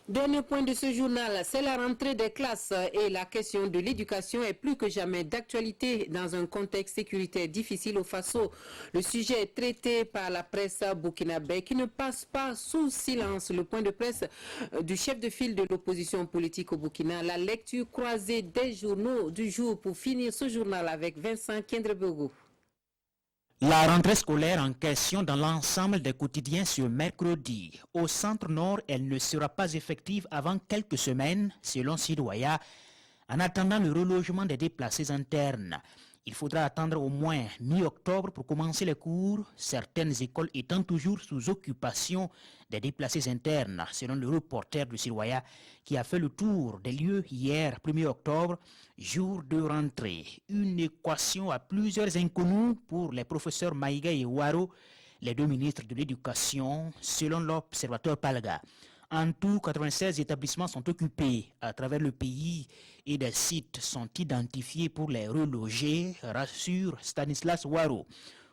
Dernier point de ce journal, c'est la rentrée des classes et la question de l'éducation est plus que jamais d'actualité dans un contexte sécuritaire difficile au Faso. Le sujet est traité par la presse burkinabé qui ne passe pas sous silence le point de presse du chef de file de l'opposition politique au Burkina. La lecture croisée des journaux du jour pour finir ce journal avec Vincent Kendrebogo. La rentrée scolaire en question dans l'ensemble des quotidiens ce mercredi. Au centre-nord, elle ne sera pas effective avant quelques semaines, selon Sidoya, en attendant le relogement des déplacés internes. Il faudra attendre au moins mi-octobre pour commencer les cours, certaines écoles étant toujours sous occupation des déplacés internes, selon le reporter de Sidoya qui a fait le tour des lieux hier, 1er octobre, jour de rentrée. Une équation à plusieurs inconnus pour les professeurs Maïga et Ouaro, les deux ministres de l'Éducation, selon l'observateur Palga. En tout, 96 établissements sont occupés à travers le pays et des sites sont identifiés pour les reloger, rassure Stanislas Ouaro.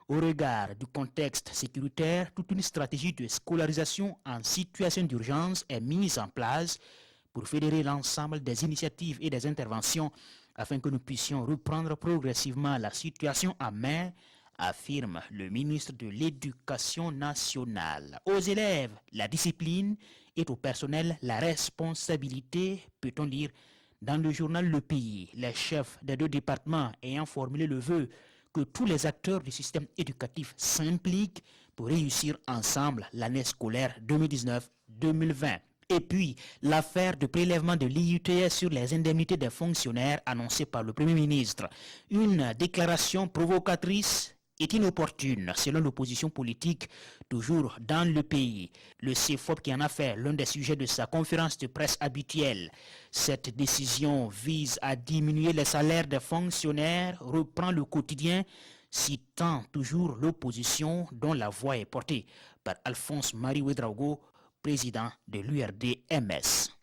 Au regard du contexte sécuritaire, toute une stratégie de scolarisation en situation d'urgence est mise en place pour fédérer l'ensemble des initiatives et des interventions afin que nous puissions reprendre progressivement la situation en main, affirme le ministre de l'Éducation nationale. Aux élèves, la discipline et au personnel, la responsabilité, peut-on lire dans le journal Le Pays. Les chefs des deux départements ayant formulé le vœu que tous les acteurs du système éducatif s'impliquent pour réussir ensemble l'année scolaire 2019-2020. Et puis, l'affaire de prélèvement de l'IUTS sur les indemnités des fonctionnaires annoncée par le Premier ministre. Une déclaration provocatrice est inopportune, selon l'opposition politique, toujours dans le pays. Le CFOP qui en a fait l'un des sujets de sa conférence de presse habituelle. Cette décision vise à diminuer les salaires des fonctionnaires, reprend le quotidien, citant toujours l'opposition dont la voix est portée par Alphonse Marie Ouedraogo, président de l'URD-MS.